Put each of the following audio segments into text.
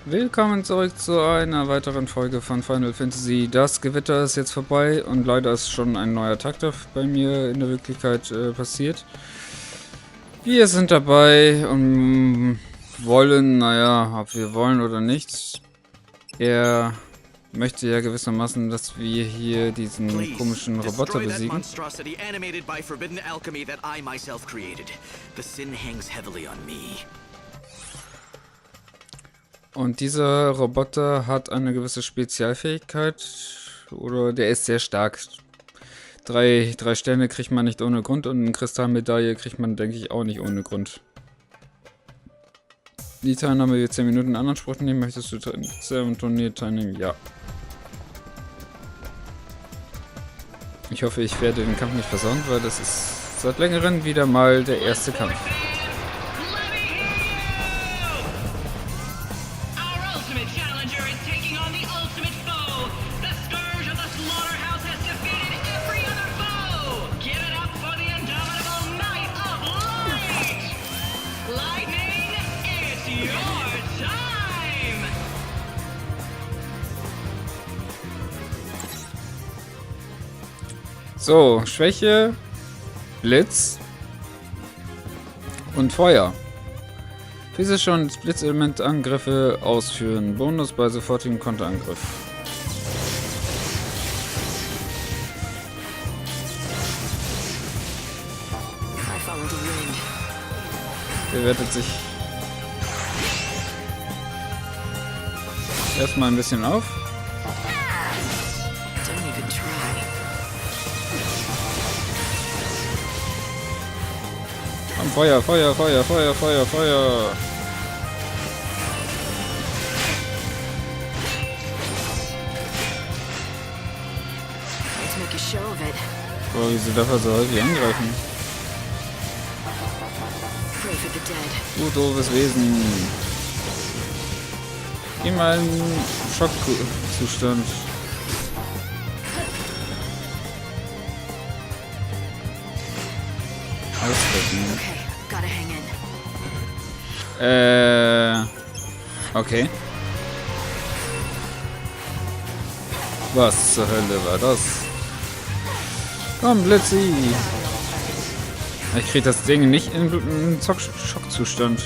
Willkommen zurück zu einer weiteren Folge von Final Fantasy. Das Gewitter ist jetzt vorbei und leider ist schon ein neuer Tag bei mir in der Wirklichkeit passiert. Wir sind dabei und wollen, naja, ob wir wollen oder nicht. Er möchte ja gewissermaßen, dass wir hier diesen komischen Roboter besiegen. Und dieser Roboter hat eine gewisse Spezialfähigkeit, oder der ist sehr stark. Drei Sterne kriegt man nicht ohne Grund und eine Kristallmedaille kriegt man, denke ich, auch nicht ohne Grund. Die Teilnahme wird 10 Minuten in Anspruch nehmen. Möchtest du am Turnier teilnehmen? Ja. Ich hoffe, ich werde den Kampf nicht versauen, weil das ist seit längerem wieder mal der erste Kampf. So, Schwäche, Blitz und Feuer. Physische und Blitzelementangriffe ausführen. Bonus bei sofortigem Konterangriff. Der wertet sich erstmal ein bisschen auf. Feuer, Feuer, Feuer, Feuer, Feuer, Feuer. Oh, wieso darf er so häufig angreifen? Du doofes Wesen. Geh mal in Schockzustand. Ausretten. Okay. Was zur Hölle war das? Komm, Blitzi! Ich krieg das Ding nicht in Schockzustand.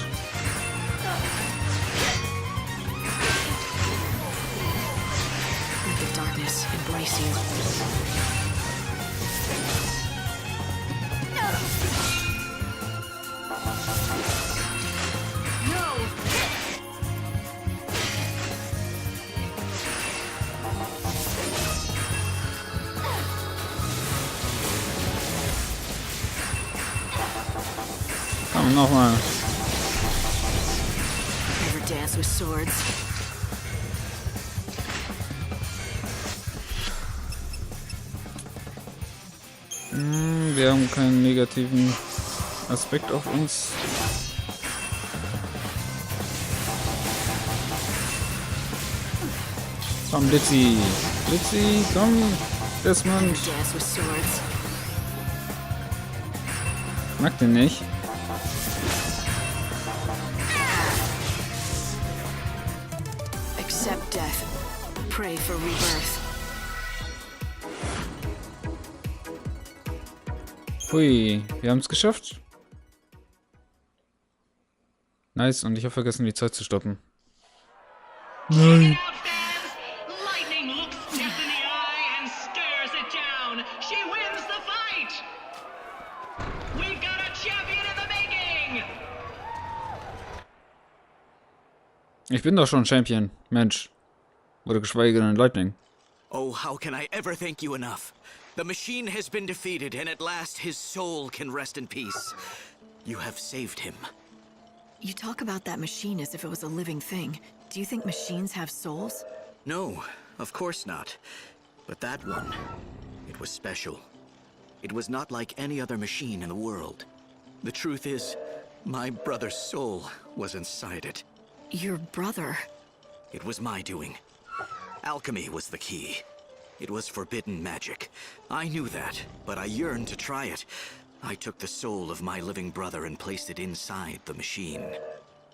Komm, nochmal. Wir haben keinen negativen Aspekt auf uns. Komm, Blitzi. Blitzi, komm. Desmond. Mag den nicht. Accept death. Pray for rebirth. Hui, wir haben es geschafft. Nice, und ich habe vergessen, die Zeit zu stoppen. Nein. Ich bin doch schon Champion, Mensch. Oder geschweige denn Lightning. Oh, how can I ever thank you enough? The machine has been defeated, and at last his soul can rest in peace. You have saved him. You talk about that machine as if it was a living thing. Do you think machines have souls? No, of course not. But that one, it was special. It was not like any other machine in the world. The truth is, my brother's soul was inside it. Your brother? It was my doing. Alchemy was the key. It was forbidden magic. I knew that, but I yearned to try it. I took the soul of my living brother and placed it inside the machine.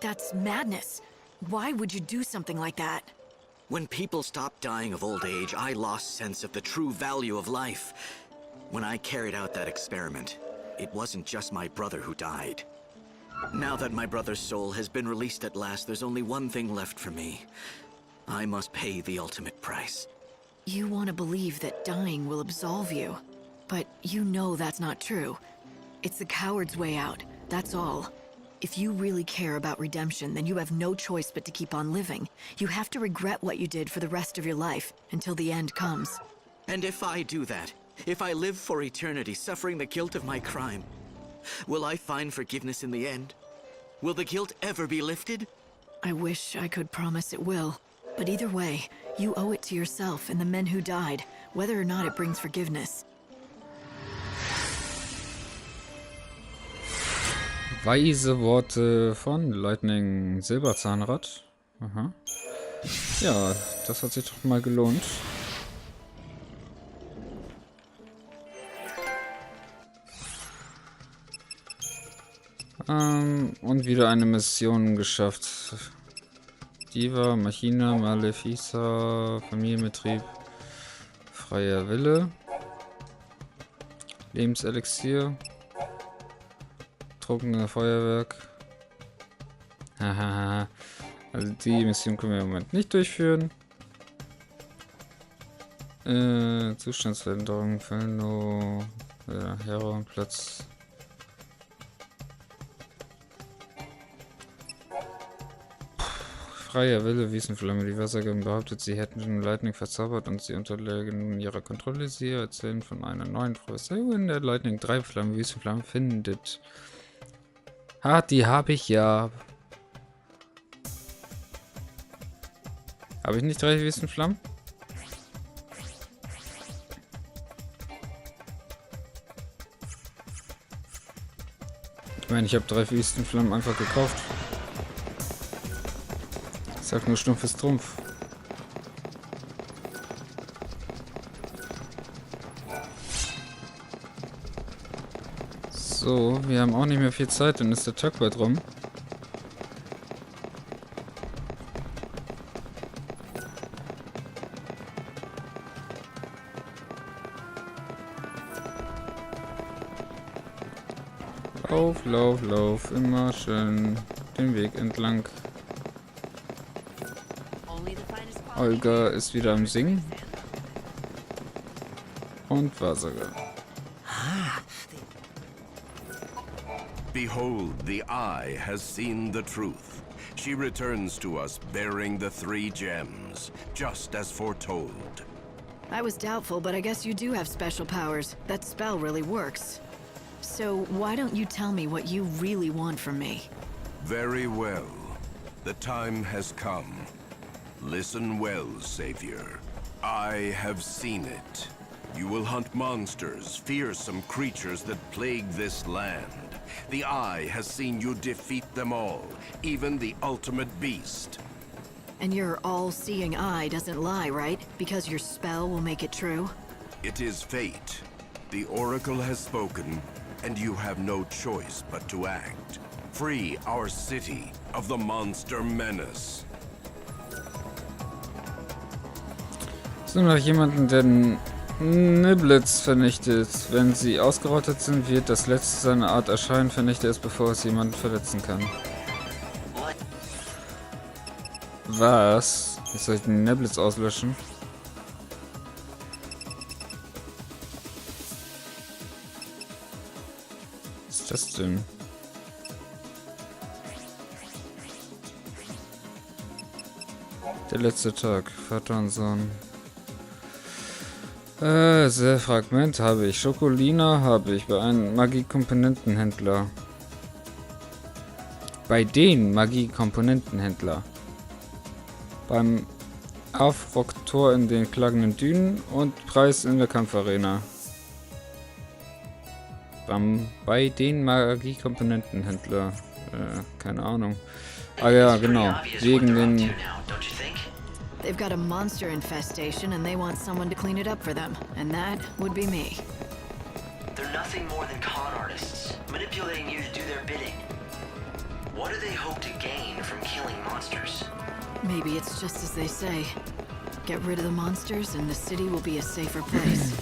That's madness. Why would you do something like that? When people stopped dying of old age, I lost sense of the true value of life. When I carried out that experiment, it wasn't just my brother who died. Now that my brother's soul has been released at last, there's only one thing left for me. I must pay the ultimate price. You want to believe that dying will absolve you. But you know that's not true. It's the coward's way out, that's all. If you really care about redemption, then you have no choice but to keep on living. You have to regret what you did for the rest of your life, until the end comes. And if I do that, if I live for eternity suffering the guilt of my crime, will I find forgiveness in the end? Will the guilt ever be lifted? I wish I could promise it will. But either way, you owe it to yourself and the men who died, whether or not it brings forgiveness. Weise Worte von Lightning Silberzahnrad. Aha. Ja, das hat sich doch mal gelohnt. Und wieder eine Mission geschafft. Diva, Machina, Malefica, Familienbetrieb, freier Wille, Lebenselixier, trockene Feuerwerk. Hahaha. Also die Mission können wir im Moment nicht durchführen. Zustandsveränderung, Felno, Heronplatz. Freier Wille, Wiesenflamme. Die Wassergöttin behauptet, sie hätten Lightning verzaubert und sie unterlägen ihrer Kontrolle. Sie erzählen von einer neuen Professorin, der Lightning 3 Flamme, Wiesenflamme findet. Die habe ich ja. Habe ich nicht 3 Wiesenflammen? Ich meine, ich habe 3 Wiesenflammen einfach gekauft. Ich sag nur stumpfes Trumpf. So, wir haben auch nicht mehr viel Zeit, dann ist der Tag bald rum. Lauf, lauf, lauf, immer schön den Weg entlang. Olga ist wieder am Singen. Und Wahrsager. Behold, the eye has seen the truth. She returns to us bearing the 3 gems, just as foretold. I was doubtful, but I guess you do have special powers. That spell really works. So why don't you tell me what you really want from me? Very well. The time has come. Listen well, Savior. I have seen it. You will hunt monsters, fearsome creatures that plague this land. The eye has seen you defeat them all, even the ultimate beast. And your all-seeing eye doesn't lie, right? Because your spell will make it true? It is fate. The Oracle has spoken, and you have no choice but to act. Free our city of the monster menace. So, noch jemanden, der Niblets vernichtet. Wenn sie ausgerottet sind, wird das letzte seiner Art erscheinen. Vernichte es, bevor es jemanden verletzen kann. Was? Jetzt soll ich den Niblets auslöschen? Was ist das denn? Der letzte Tag. Vater und Sohn. Sehr Fragment habe ich. Schokolina habe ich bei einem Magie-Komponentenhändler. Bei den Magie-Komponentenhändler. Beim Aufrock-Tor in den klagenden Dünen und Preis in der Kampfarena. Bei den Magie-Komponentenhändler. Keine Ahnung. Ah ja, genau. Wegen den... They've got a monster infestation and they want someone to clean it up for them. And that would be me. They're nothing more than con artists, manipulating you to do their bidding. What do they hope to gain from killing monsters? Maybe it's just as they say. Get rid of the monsters and the city will be a safer place.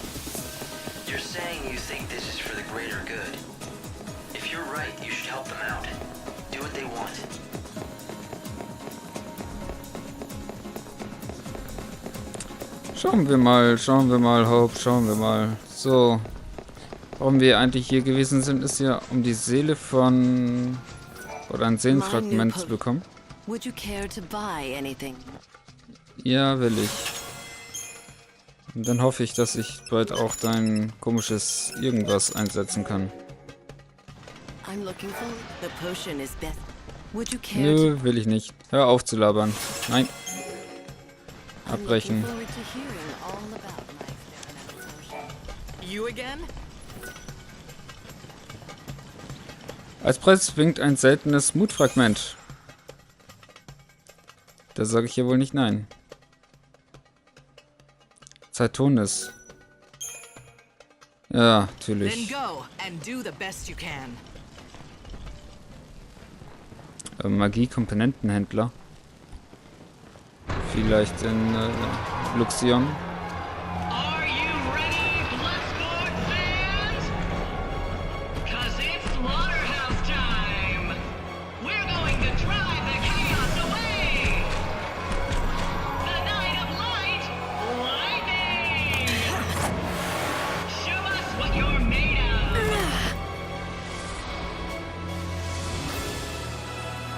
You're saying you think this is for the greater good. If you're right, you should help them out. Do what they want. Schauen wir mal, Hope, schauen wir mal. So. Warum wir eigentlich hier gewesen sind, ist ja, um die Seele von... oder ein Seelenfragment zu bekommen. Would you care to buy anything? Ja, will ich. Und dann hoffe ich, dass ich bald auch dein komisches irgendwas einsetzen kann. I'm looking for the potion is best. Would you care Nö, will ich nicht. Hör auf zu labern. Nein. to Abbrechen. forward to hearing all about my experimental potion. You again? Als Preis winkt ein seltenes Mutfragment. Da sage ich ja wohl nicht nein. Zeitonis. Ja, Then natürlich. go and do the best you can. Magie-Komponentenhändler. Vielleicht in Luxion. Are you ready, Bloodsport fans? 'Cause it's slaughterhouse time! We're going to drive the chaos away! The night of light, lightning! Show us what you're made of!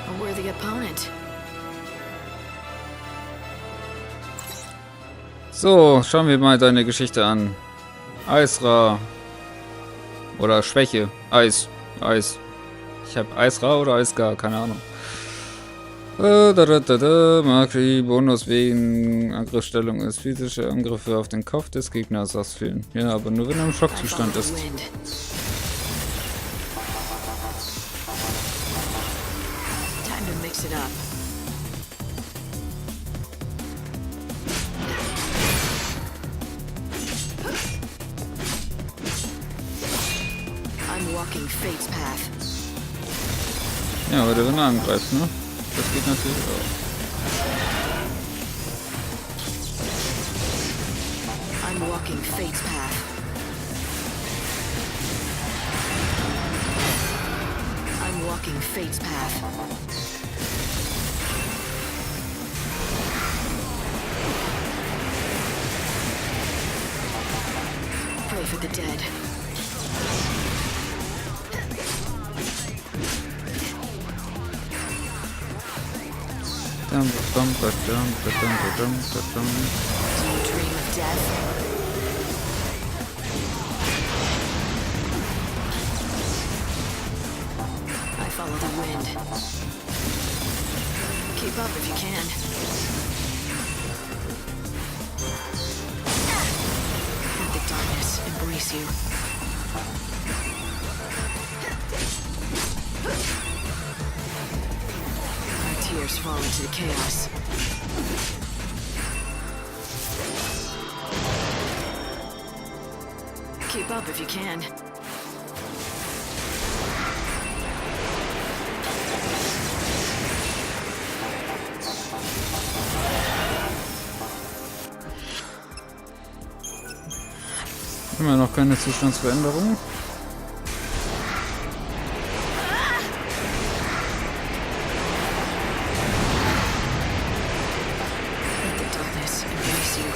A worthy opponent. So, schauen wir mal deine Geschichte an. Eisra. Oder Schwäche. Eis. Ich habe Eisra oder Eisgar, keine Ahnung. Makri, Bonus wegen Angriffsstellung ist physische Angriffe auf den Kopf des Gegners ausführen. Ja, aber nur wenn er im Schockzustand ist. Wind. Time to mix it up. I'm walking fate's path. Ja, oder wenn er angreift, ne? Das geht natürlich auch. I'm walking fate's path. I'm walking fate's path. Pray for the dead. Dum, dum, dum, dum, dum, dum, dum. Do you dream of death? I follow the wind. Keep up if you can. Let the darkness embrace you. Our tears fall into the chaos. Keep up if you can. Immer noch keine Zustandsveränderung. Let the darkness embrace you.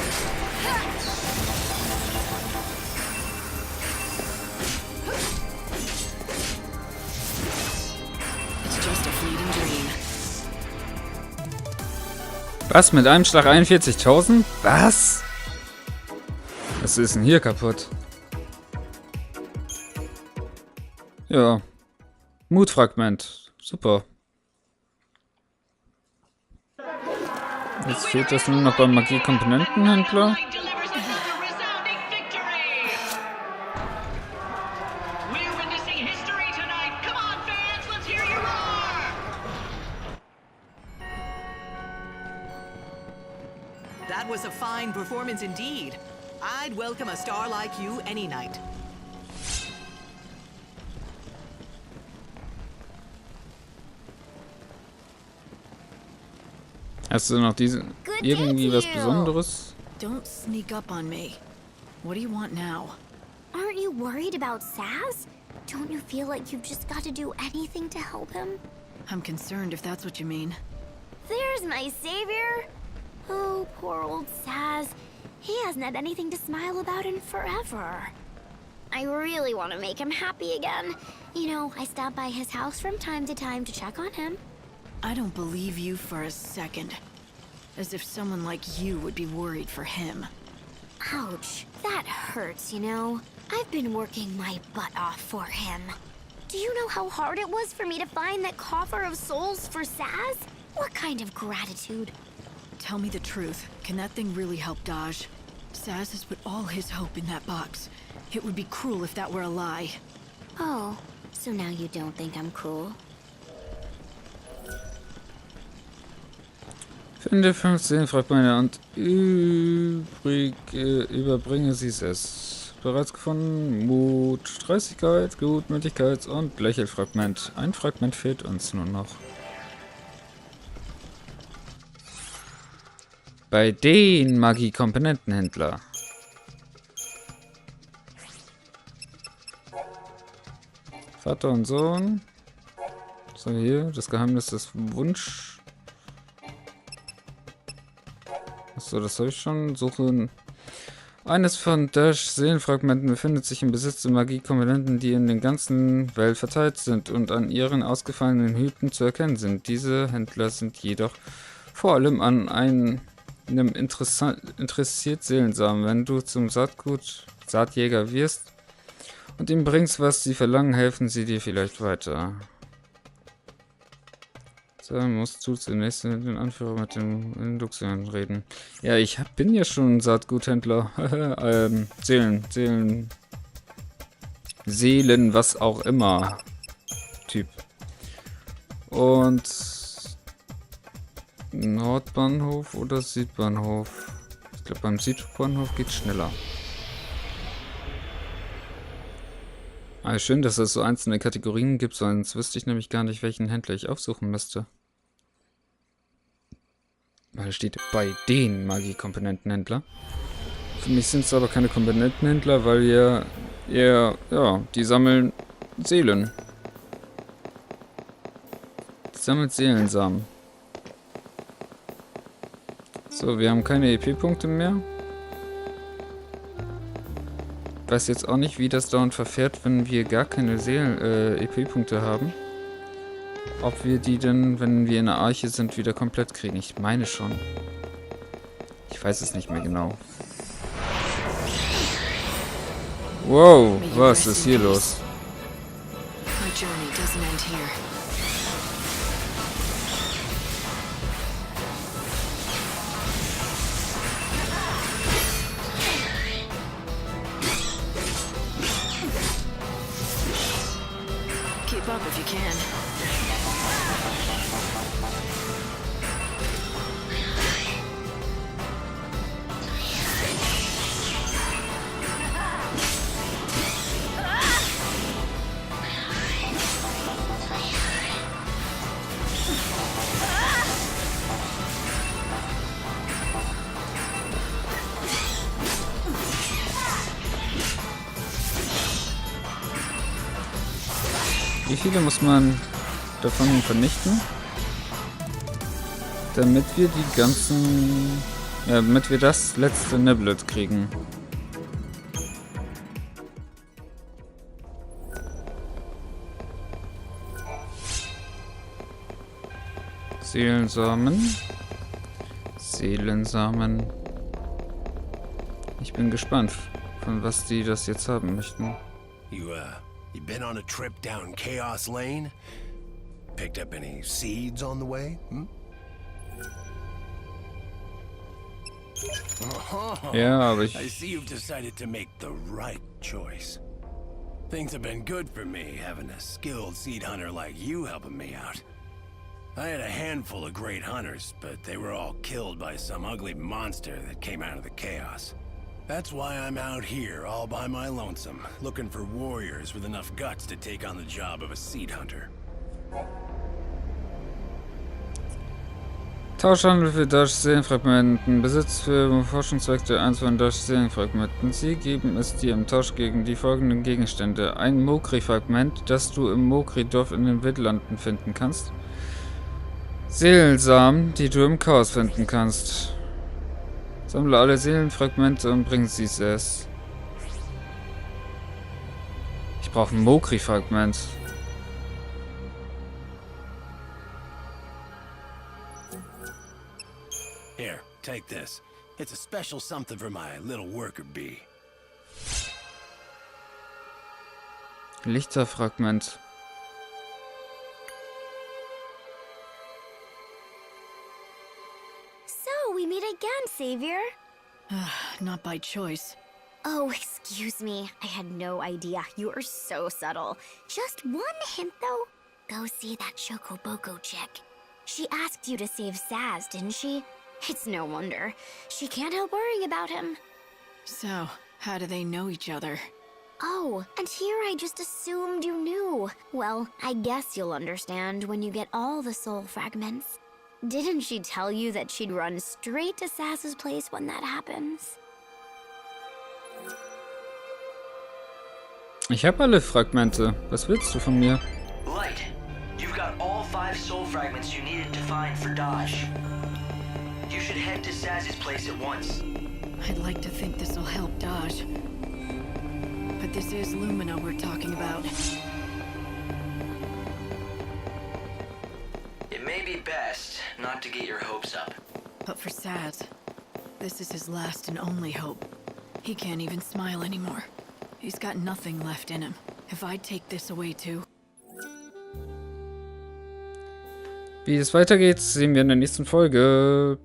It's just a fleeting dream. Was? Mit einem Schlag 41.000? Was? Was ist denn hier kaputt? Ja. Mutfragment. Super. Jetzt fehlt das nur noch beim Magie-Komponentenhändler. Light delivers us a resounding victory! We're witnessing history tonight! Come on, fans, let's hear you roar! That was a fine performance indeed. I'd welcome a star like you any night. Hast du noch irgendwie was Besonderes? Don't sneak up on me. What do you want now? Aren't you worried about Saz? Don't you feel like you've just got to do anything to help him? I'm concerned if that's what you mean. There's my savior. Oh, poor old Saz. He hasn't had anything to smile about in forever. I really want to make him happy again. You know, I stop by his house from time to check on him. I don't believe you for a second. As if someone like you would be worried for him. Ouch, that hurts, you know. I've been working my butt off for him. Do you know how hard it was for me to find that coffer of souls for Saz? What kind of gratitude? Tell me the truth. Can that thing really help Dodge? Saz has put all his hope in that box. It would be cruel if that were a lie. Oh, so now you don't think I'm cruel? Finde 15 Fragmente und überbringe sie es. Bereits gefunden. Mut, Dreistigkeit, Gutmütigkeit und Lächelfragment. Ein Fragment fehlt uns nur noch. Bei den Magie-Komponentenhändler. Vater und Sohn. So, hier, das Geheimnis des Wunsch. Achso, das habe ich schon. Suche. Eines von Dash Seelenfragmenten befindet sich im Besitz der Magie-Komponenten, die in der ganzen Welt verteilt sind und an ihren ausgefallenen Hüten zu erkennen sind. Diese Händler sind jedoch vor allem an einem interessiert Seelensamen. Wenn du zum Saatjäger wirst und ihm bringst, was sie verlangen, helfen sie dir vielleicht weiter. So, musst du zunächst mit dem Anführer mit dem Induktion reden. Ja, bin ja schon ein Saatguthändler. Seelen, was auch immer. Typ. Und Nordbahnhof oder Südbahnhof? Ich glaube, beim Südbahnhof geht's schneller. Ah, schön, dass es so einzelne Kategorien gibt, sonst wüsste ich nämlich gar nicht, welchen Händler ich aufsuchen müsste. Weil es steht bei den Magie-Komponentenhändler. Für mich sind es aber keine Komponentenhändler, weil die sammeln Seelen. Die sammeln Seelensamen. So, wir haben keine EP-Punkte mehr. Ich weiß jetzt auch nicht, wie das dauernd verfährt, wenn wir gar keine EP-Punkte haben. Ob wir die denn, wenn wir in der Arche sind, wieder komplett kriegen. Ich meine schon. Ich weiß es nicht mehr genau. Wow, was ist hier los? My journey doesn't end here. Keep up if you can. Wie viele muss man davon vernichten? Damit wir die ganzen... damit wir das letzte Niblet kriegen. Seelensamen. Seelensamen. Ich bin gespannt, von was die das jetzt haben möchten. You been on a trip down Chaos Lane? Picked up any seeds on the way? Ja, aber I see you've decided to make the right choice. Things have been good for me, having a skilled seed hunter like you helping me out. I had a handful of great hunters, but they were all killed by some ugly monster that came out of the chaos. That's why I'm out here, all by my lonesome, looking for warriors with enough guts to take on the job of a seed hunter. Tauschhandel für Seelenfragmenten. Besitzt für Forschungszwecke eins von Seelenfragmenten. Sie geben es dir im Tausch gegen die folgenden Gegenstände. Ein Mokri-Fragment, das du im Mokri-Dorf in den Wildlanden finden kannst. Seelensamen, die du im Chaos finden kannst. Sammle alle Seelenfragmente und bring sie es. Ich brauche ein Mokri-Fragment. Here, take this. It's a special something for my little worker bee. Lichterfragment. So, we meet again, Savior. Not by choice. Oh, excuse me. I had no idea. You are so subtle. Just one hint, though. Go see that Shokoboko chick. She asked you to save Saz, didn't she? It's no wonder. She can't help worrying about him. So, how do they know each other? Oh, and here I just assumed you knew. Well, I guess you'll understand when you get all the soul fragments. Didn't she tell you that she'd run straight to Saz's place when that happens? Ich habe alle Fragmente. Was willst du von mir? Light, you've got all 5 soul fragments you needed to find for Dodge. You should head to Saz's place at once. I'd like to think this will help Dodge. But this is Lumina we're talking about. It may be best not to get your hopes up. But for Saz, this is his last and only hope. He can't even smile anymore. He's got nothing left in him. If I take this away too. Wie es weitergeht, sehen wir in der nächsten Folge.